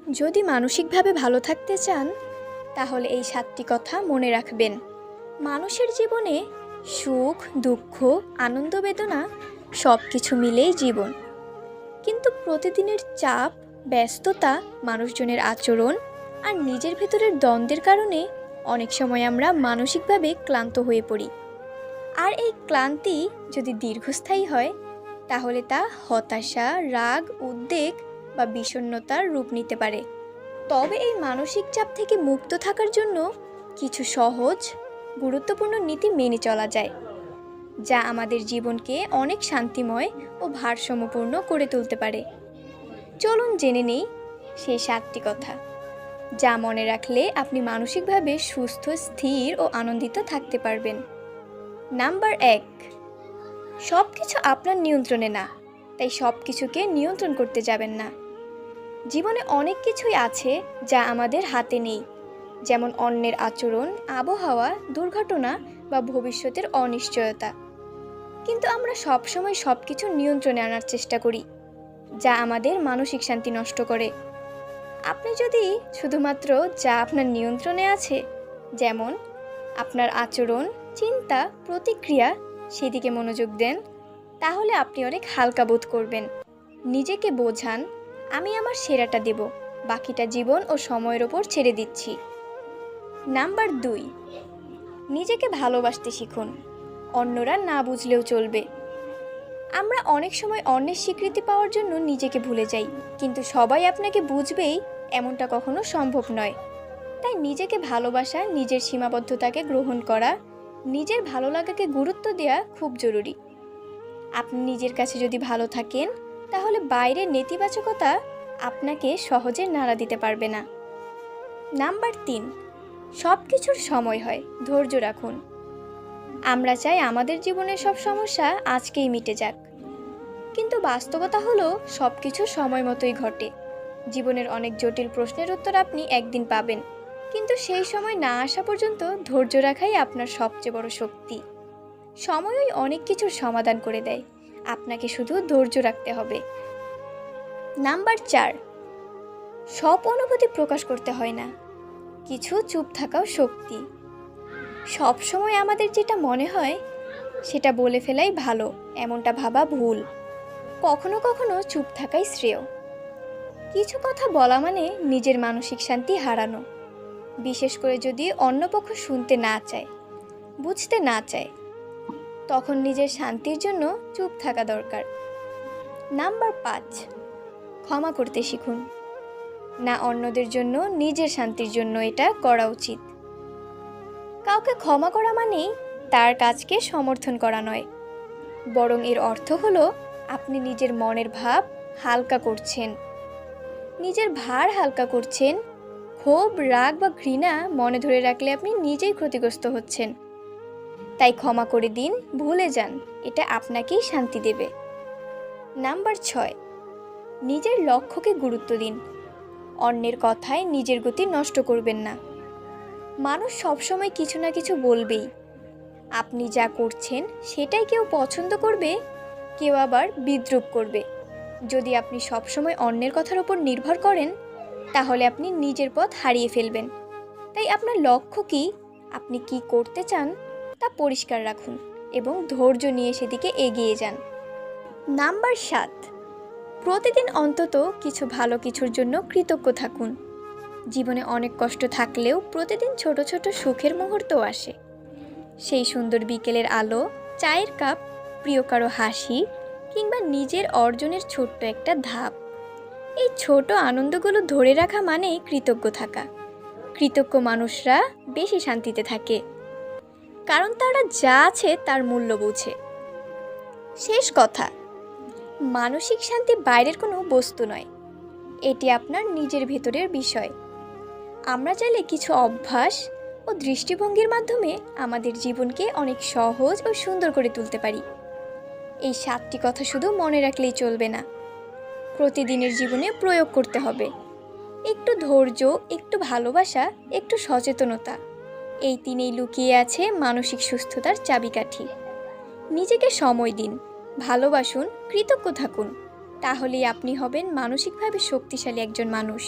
যদি মানসিকভাবে ভালো থাকতে চান তাহলে এই 7টি কথা মনে রাখবেন। মানুষের জীবনে সুখ, দুঃখ, আনন্দ, বেদনা সব কিছু মিলেই জীবন। কিন্তু প্রতিদিনের চাপ, ব্যস্ততা, মানুষজনের আচরণ আর নিজের ভেতরের দ্বন্দ্বের কারণে অনেক সময় আমরা মানসিকভাবে ক্লান্ত হয়ে পড়ি। আর এই ক্লান্তি যদি দীর্ঘস্থায়ী হয় তাহলে তা হতাশা, রাগ, উদ্বেগ বা বিষণ্ণতার রূপ নিতে পারে। তবে এই মানসিক চাপ থেকে মুক্ত থাকার জন্য কিছু সহজ, গুরুত্বপূর্ণ নীতি মেনে চলা যায়, যা আমাদের জীবনকে অনেক শান্তিময় ও ভারসাম্যপূর্ণ করে তুলতে পারে। চলুন জেনে নেই সেই 7টি কথা, যা মনে রাখলে আপনি মানসিকভাবে সুস্থ, স্থির ও আনন্দিত থাকতে পারবেন। নাম্বার 1, সব কিছু আপনার নিয়ন্ত্রণে না, তাই সব কিছুকে নিয়ন্ত্রণ করতে যাবেন না। জীবনে অনেক কিছুই আছে যা আমাদের হাতে নেই, যেমন অন্যের আচরণ, আবহাওয়া, দুর্ঘটনা বা ভবিষ্যতের অনিশ্চয়তা। কিন্তু আমরা সবসময় সব কিছু নিয়ন্ত্রণে আনার চেষ্টা করি, যা আমাদের মানসিক শান্তি নষ্ট করে। আপনি যদি শুধুমাত্র যা আপনার নিয়ন্ত্রণে আছে, যেমন আপনার আচরণ, চিন্তা, প্রতিক্রিয়া, সেদিকে মনোযোগ দেন, তাহলে আপনি অনেক হালকা বোধ করবেন। নিজেকে বোঝান, আমি আমার সেরাটা দেব, বাকিটা জীবন ও সময়ের ওপর ছেড়ে দিচ্ছি। নাম্বার 2, নিজেকে ভালোবাসতে শিখুন, অন্যরা না বুঝলেও চলবে। আমরা অনেক সময় অন্যের স্বীকৃতি পাওয়ার জন্য নিজেকে ভুলে যাই, কিন্তু সবাই আপনাকে বুঝবেই এমনটা কখনো সম্ভব নয়। তাই নিজেকে ভালোবাসা, নিজের সীমাবদ্ধতাকে গ্রহণ করা, নিজের ভালো লাগাকে গুরুত্ব দেওয়া খুব জরুরি। আপনি নিজের কাছে যদি ভালো থাকেন তাহলে বাইরের নেতিবাচকতা আপনাকে সহজে নাড়া দিতে পারবে না। নাম্বার 3, সব কিছুর সময় হয়, ধৈর্য রাখুন। আমরা চাই আমাদের জীবনের সব সমস্যা আজকেই মিটে যাক, কিন্তু বাস্তবতা হলো সব কিছু সময় মতোই ঘটে। জীবনের অনেক জটিল প্রশ্নের উত্তর আপনি একদিন পাবেন, কিন্তু সেই সময় না আসা পর্যন্ত ধৈর্য রাখাই আপনার সবচেয়ে বড় শক্তি। সময়ই অনেক কিছুর সমাধান করে দেয়, আপনাকে শুধু ধৈর্য রাখতে হবে। নাম্বার 4, সব অনুভূতি প্রকাশ করতে হয় না, কিছু চুপ থাকাও শক্তি। সব সময় আমাদের যেটা মনে হয় সেটা বলে ফেলাই ভালো, এমনটা ভাবা ভুল। কখনো কখনো চুপ থাকাই শ্রেয়। কিছু কথা বলা মানে নিজের মানসিক শান্তি হারানো, বিশেষ করে যদি অন্য পক্ষ শুনতে না চায়, বুঝতে না চায়, তখন নিজের শান্তির জন্য চুপ থাকা দরকার। নাম্বার 5, ক্ষমা করতে শিখুন, না অন্যদের জন্য, নিজের শান্তির জন্য এটা করা উচিত। কাউকে ক্ষমা করা মানেই তার কাজকে সমর্থন করা নয়, বরং এর অর্থ হলো আপনি নিজের মনের ভাব হালকা করছেন, নিজের ভার হালকা করছেন। ক্ষোভ, রাগ বা ঘৃণা মনে ধরে রাখলে আপনি নিজেই ক্ষতিগ্রস্ত হচ্ছেন। তাই ক্ষমা করে দিন, ভুলে যান, এটা আপনাকেই শান্তি দেবে। নাম্বার 6, নিজের লক্ষ্যকে গুরুত্ব দিন, অন্যের কথায় নিজের গতি নষ্ট করবেন না। মানুষ সবসময় কিছু না কিছু বলবেই। আপনি যা করছেন সেটাই কেউ পছন্দ করবে, কেউ আবার বিদ্রূপ করবে। যদি আপনি সবসময় অন্যের কথার উপর নির্ভর করেন তাহলে আপনি নিজের পথ হারিয়ে ফেলবেন। তাই আপনার লক্ষ্য কি, আপনি কি করতে চান তা পরিষ্কার রাখুন এবং ধৈর্য নিয়ে সেদিকে এগিয়ে যান। নাম্বার 7, প্রতিদিন অন্তত কিছু ভালো কিছুর জন্য কৃতজ্ঞ থাকুন। জীবনে অনেক কষ্ট থাকলেও প্রতিদিন ছোট ছোট সুখের মুহূর্ত আসে। সেই সুন্দর বিকেলের আলো, চায়ের কাপ, প্রিয় কারো হাসি কিংবা নিজের অর্জনের ছোট্ট একটা ধাপ। এই ছোট আনন্দগুলো ধরে রাখা মানেই কৃতজ্ঞ থাকা। কৃতজ্ঞ মানুষরা বেশি শান্তিতে থাকে, কারণ তারা যা আছে তার মূল্য বোঝে। শেষ কথা, মানসিক শান্তি বাইরের কোনো বস্তু নয়, এটি আপনার নিজের ভেতরের বিষয়। আমরা চাইলে কিছু অভ্যাস ও দৃষ্টিভঙ্গির মাধ্যমে আমাদের জীবনকে অনেক সহজ ও সুন্দর করে তুলতে পারি। এই 7টি কথা শুধু মনে রাখলেই চলবে না, প্রতিদিনের জীবনে প্রয়োগ করতে হবে। একটু ধৈর্য, একটু ভালোবাসা, একটু সচেতনতা, এই 3এই লুকিয়ে আছে মানসিক সুস্থতার চাবিকাঠি। নিজেকে সময় দিন, ভালোবাসুন, কৃতজ্ঞ থাকুন, তাহলেই আপনি হবেন মানসিকভাবে শক্তিশালী একজন মানুষ।